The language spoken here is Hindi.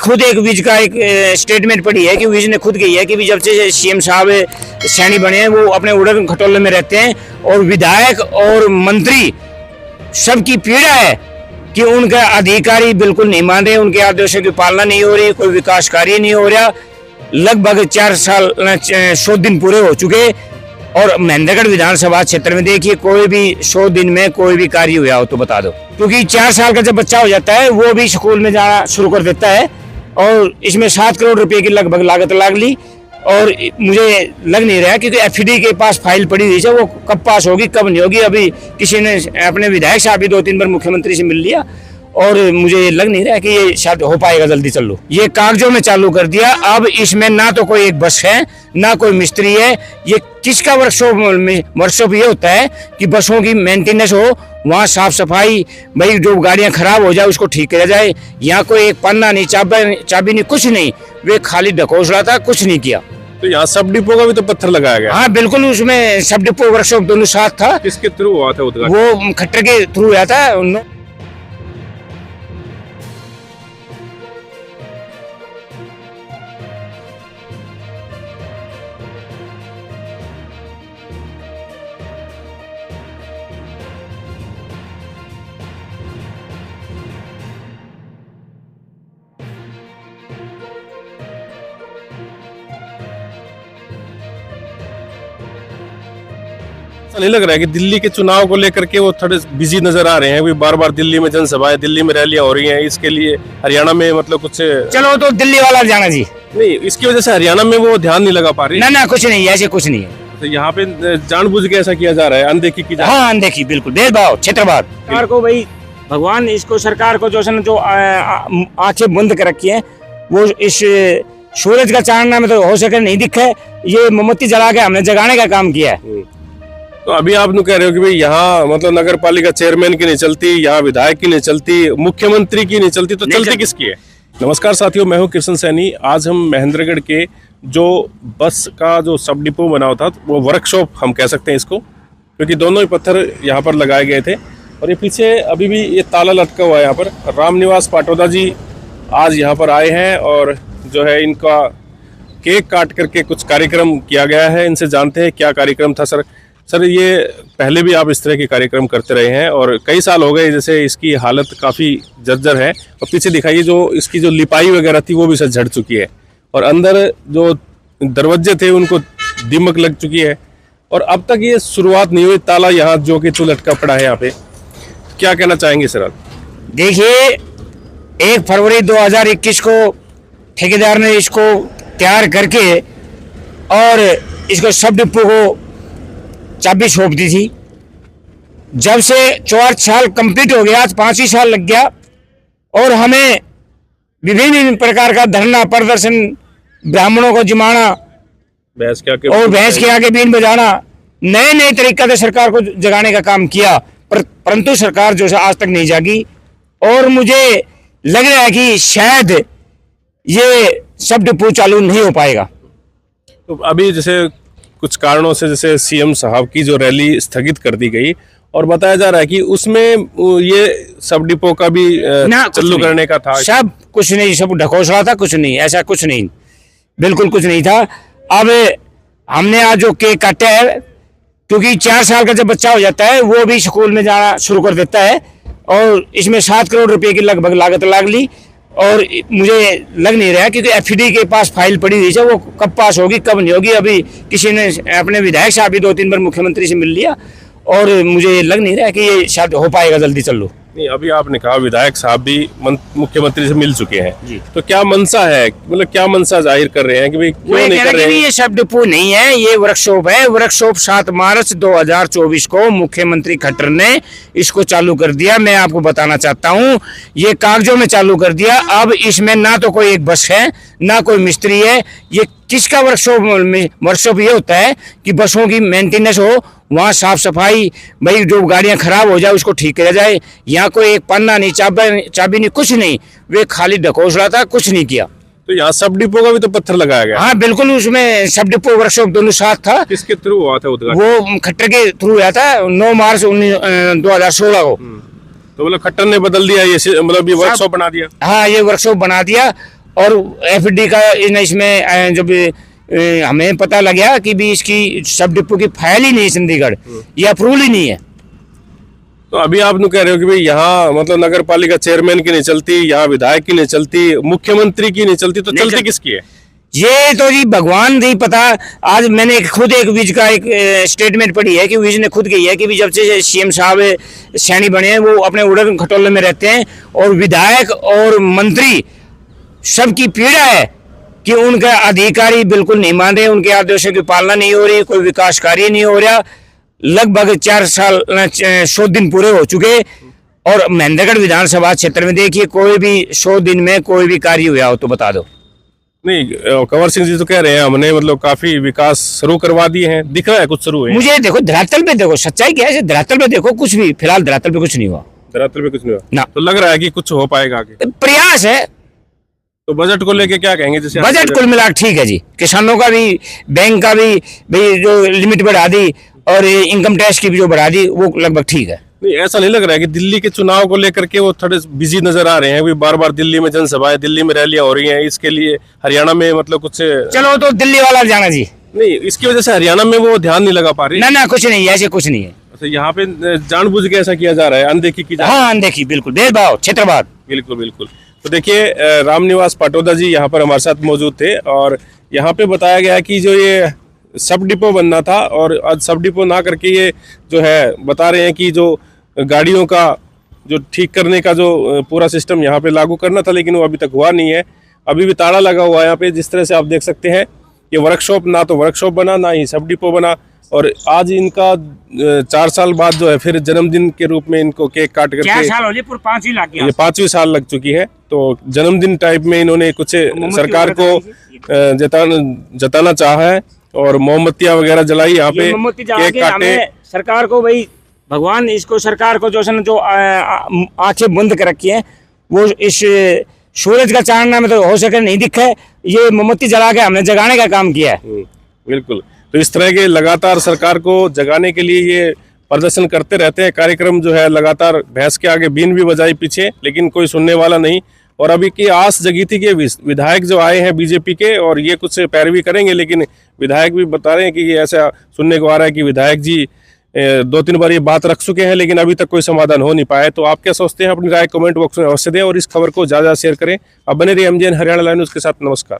खुद एक विज का एक स्टेटमेंट पढ़ी है कि विज ने खुद कही है कि जब से सीएम साहब सैनी बने हैं वो अपने उड़न खटोले में रहते हैं और विधायक और मंत्री सबकी पीड़ा है कि उनका अधिकारी बिल्कुल नहीं मान रहे, उनके आदेशों की पालना नहीं हो रही, कोई विकास कार्य नहीं हो रहा। लगभग 4 साल 100 दिन पूरे हो चुके और महेंद्रगढ़ विधानसभा क्षेत्र में देखिए कोई भी 100 दिन में कोई भी कार्य हुआ हो तो बता दो, क्योंकि 4 साल का जब बच्चा हो जाता है वो भी स्कूल में जाना शुरू कर देता है और इसमें 7 करोड़ रुपए की लगभग लागत लग ली और मुझे लग नहीं रहा क्योंकि एफडी के पास फाइल पड़ी हुई है, वो कब पास होगी कब नहीं होगी। अभी किसी ने अपने विधायक साहब भी 2-3 बार मुख्यमंत्री से मिल लिया और मुझे लग नहीं रहा कि ये शायद हो पाएगा जल्दी। चलो ये कागजों में चालू कर दिया। अब इसमें ना तो कोई एक बस है ना कोई मिस्त्री है। ये किसका वर्कशॉप ये होता है कि बसों की मेंटेनेंस हो, वहाँ साफ सफाई, भाई जो गाड़ियाँ खराब हो जाए उसको ठीक किया जाए। यहाँ कोई एक पन्ना नहीं, चाबी नहीं, कुछ नहीं, वे खाली ढकोसला था, कुछ नहीं किया। तो यहाँ सब डिपो का भी तो पत्थर लगाया गया। हाँ बिल्कुल, उसमें सब डिपो वर्कशॉप दोनों साथ था। किसके थ्रू हुआ था उद्घाटन? वो खट्टर के थ्रू हुआ था। ऐसा नहीं लग रहा है कि दिल्ली के चुनाव को लेकर के वो थोड़े बिजी नजर आ रहे हैं? बार बार दिल्ली में जनसभाएं, दिल्ली में रैलियां हो रही हैं, इसके लिए हरियाणा में मतलब कुछ चलो तो दिल्ली वाला जाना जी नहीं, इसकी वजह से हरियाणा में वो ध्यान नहीं लगा पा रही। ना कुछ नहीं, ऐसे कुछ नहीं है। तो यहाँ पे जानबूझ के ऐसा किया जा रहा है, अनदेखी की जा रही है। हाँ अनदेखी, बिल्कुल भेदभाव, क्षेत्रवाद। सरकार को भाई भगवान इसको सरकार को जो आंखें बंद कर रखी है, वो इस सूरज का चांदना में तो हो सके नहीं दिखे, ये मोमबत्ती जला के हमने जगाने का काम किया है। तो अभी आप कह रहे हो कि भाई यहाँ मतलब नगर पालिका चेयरमैन की नहीं चलती, यहाँ विधायक की नहीं चलती, मुख्यमंत्री की नहीं चलती, तो चलती किसकी है? नमस्कार साथियों, मैं हूँ कृष्ण सैनी। आज हम महेंद्रगढ़ के जो बस का जो सब डिपो बना हुआ था, वो वर्कशॉप हम कह सकते हैं इसको, क्योंकि दोनों ही पत्थर यहाँ पर लगाए गए थे। और ये पीछे अभी भी ये ताला लटका हुआ है। यहाँ पर रामनिवास पाटोदा जी आज यहाँ पर आए हैं और जो है इनका केक काट करके कुछ कार्यक्रम किया गया है। इनसे जानते हैं क्या कार्यक्रम था। सर ये पहले भी आप इस तरह के कार्यक्रम करते रहे हैं और कई साल हो गए, जैसे इसकी हालत काफ़ी जर्जर है और पीछे दिखाइए जो इसकी जो लिपाई वगैरह थी वो भी सर झड़ चुकी है और अंदर जो दरवाजे थे उनको दीमक लग चुकी है और अब तक ये शुरुआत नहीं हुई। ताला यहाँ जो कि तो लटका पड़ा है यहाँ पे, क्या कहना चाहेंगे सर आप? देखिए 1 फरवरी 2021 को ठेकेदार ने इसको तैयार करके और इसको सब डिपो को चाबी सौंप दी थी। जब से 4 साल कंप्लीट हो गया, आज 5 ही साल लग गया और हमें विभिन्न प्रकार का धरना प्रदर्शन, ब्राह्मणों को जिमाना, भैंस के आगे बीन बजाना, नए तरीका से सरकार को जगाने का काम किया, परंतु सरकार जो है आज तक नहीं जागी और मुझे लग रहा है कि शायद ये सब डिपो चालू नहीं हो पाएगा। तो अभी जैसे कुछ कारणों से जैसे सीएम साहब की जो रैली स्थगित कर दी गई और बताया जा रहा है कि उसमें ये सब डिपो का भी चालू करने का था। सब कुछ नहीं, सब ढकोसला था, कुछ नहीं, ऐसा कुछ नहीं, बिल्कुल कुछ नहीं था। अब हमने आज जो केक काटा है, क्योंकि 4 साल का जब बच्चा हो जाता है वो भी स्कूल में जाना शुरू कर देता है और इसमें 7 करोड़ रुपए की लगभग लागत लग ली और मुझे लग नहीं रहा क्योंकि एफडी के पास फाइल पड़ी हुई है, वो कब पास होगी कब नहीं होगी। अभी किसी ने अपने विधायक साहब भी 2-3 बार मुख्यमंत्री से मिल लिया और मुझे लग नहीं रहा कि ये शायद हो पाएगा जल्दी। चलो नहीं, अभी आपने कहा विधायक साहब भी मुख्यमंत्री से मिल चुके हैं जी, तो क्या मनसा है, मतलब क्या मनसा जाहिर कर रहे हैं कि भाई क्यों नहीं कर रहे हैं? ये सब डिपो नहीं है, ये वर्कशॉप है। वर्कशॉप 7 मार्च 2024 को मुख्यमंत्री खट्टर ने इसको चालू कर दिया। मैं आपको बताना चाहता हूँ, ये कागजों में चालू कर दिया। अब इसमें ना तो कोई एक बस है ना कोई मिस्त्री है। ये किसका वर्कशॉप ये होता है कि बसों की मेंटेनेंस हो, वहाँ साफ सफाई, भाई जो गाड़ियाँ खराब हो जाए उसको ठीक किया जाए। यहाँ कोई एक पन्ना नहीं, चाबी नहीं, कुछ नहीं, वे खाली ढकोसला था, कुछ नहीं किया। तो यहाँ सब डिपो का भी तो पत्थर लगाया गया। हाँ बिल्कुल, उसमें सब डिपो वर्कशॉप दोनों साथ था। किसके थ्रू हुआ था उद्घाटन? वो खट्टर के थ्रू हुआ था 9 मार्च 2016 को। तो मतलब खट्टर ने बदल दिया ये, मतलब ये वर्कशॉप बना दिया। हाँ ये वर्कशॉप बना दिया और एफडी का इसमें जब हमें पता लगा कि भी इसकी सब डिपो की फाइल ही नहीं है चंडीगढ़, ये अप्रूवल ही नहीं है। तो अभी आप कह रहे हो कि भाई यहाँ मतलब नगर पालिका चेयरमैन की नहीं चलती, यहाँ विधायक की नहीं चलती, मुख्यमंत्री की नहीं चलती, तो चलती किसकी है? ये तो जी भगवान नहीं पता। आज मैंने खुद एक विज का एक स्टेटमेंट पढ़ी है कि विज ने खुद कही है कि भी जब से सीएम साहब सैनी बने हैं वो अपने उड़न खटोले में रहते हैं और विधायक और मंत्री सबकी पीड़ा है कि उनके अधिकारी बिल्कुल नहीं मान रहे, उनके आदेशों की पालना नहीं हो रही, कोई विकास कार्य नहीं हो रहा। लगभग 4 साल 100 दिन पूरे हो चुके और महेंद्रगढ़ विधानसभा क्षेत्र में देखिए कोई भी 100 दिन में कोई भी कार्य हुआ हो तो बता दो। नहीं, कंवर सिंह जी तो कह रहे हैं हमने मतलब काफी विकास शुरू करवा दिए हैं, दिख रहा है कुछ शुरू है। मुझे देखो धरातल पे देखो, सच्चाई क्या है धरातल पे देखो, कुछ भी फिलहाल धरातल पे कुछ नहीं हुआ। धरातल पे कुछ नहीं हुआ ना, तो लग रहा है कि कुछ हो पाएगा आगे, प्रयास है। तो बजट को लेके क्या कहेंगे? जैसे बजट कुल मिला ठीक है जी, किसानों का भी, बैंक का भी भाई जो लिमिट बढ़ा दी और इनकम टैक्स की भी जो बढ़ा दी वो लगभग ठीक है। नहीं, ऐसा नहीं लग रहा है कि दिल्ली के चुनाव को लेकर के वो थोड़े बिजी नजर आ रहे हैं? बार बार दिल्ली में जनसभाएं, दिल्ली में रैलियां हो रही हैं, इसके लिए हरियाणा में मतलब कुछ चलो तो दिल्ली वाला जाना जी। नहीं, इसकी वजह से हरियाणा में वो ध्यान नहीं लगा पा रही। ना कुछ नहीं, ऐसे कुछ नहीं है। अच्छा, यहाँ पे जानबूझ के ऐसा किया जा रहा है, अनदेखी की जा रही है। हाँ अनदेखी, बिल्कुल भेदभाव, क्षेत्रवाद। बिल्कुल बिल्कुल। तो देखिए रामनिवास पाटोदा जी यहाँ पर हमारे साथ मौजूद थे और यहाँ पे बताया गया कि जो ये सब डिपो बनना था और आज सब डिपो ना करके ये जो है बता रहे हैं कि जो गाड़ियों का जो ठीक करने का जो पूरा सिस्टम यहाँ पे लागू करना था, लेकिन वो अभी तक हुआ नहीं है। अभी भी ताला लगा हुआ है यहाँ पे, जिस तरह से आप देख सकते हैं। ये वर्कशॉप ना तो वर्कशॉप बना, ना ही सब डिपो बना और आज इनका 4 साल बाद जो है फिर जन्मदिन के रूप में इनको केक काट करके 4 साल हो गए, पूरे 5 ही लाख ये 5वीं साल लग चुकी है। तो जन्मदिन टाइप में इन्होंने कुछ सरकार को जताना चाहा है और मोमबत्तियां वगैरह जलाई यहाँ पे, केक काटे। सरकार को भाई भगवान इसको सरकार को जो आंखें बंद कर रखी है वो इस सूरज का चांदना में तो हो सके नहीं दिखा है, ये मोमबत्ती जला के हमने जगाने का काम किया है। बिल्कुल। तो इस तरह के लगातार सरकार को जगाने के लिए ये प्रदर्शन करते रहते हैं, कार्यक्रम जो है लगातार भैंस के आगे बीन भी बजाई पीछे, लेकिन कोई सुनने वाला नहीं। और अभी की आस जगी थी कि विधायक जो आए हैं बीजेपी के और ये कुछ पैरवी करेंगे, लेकिन विधायक भी बता रहे हैं कि ऐसा सुनने को आ रहा है कि विधायक जी 2-3 बार ये बात रख चुके हैं, लेकिन अभी तक कोई समाधान हो नहीं पाया। तो आप क्या सोचते हैं? अपनी राय कमेंट बॉक्स में अवश्य दें और इस खबर को ज़्यादा शेयर करें। अब बने रहिए MJN हरियाणा लाइव न्यूज़ के साथ। नमस्कार।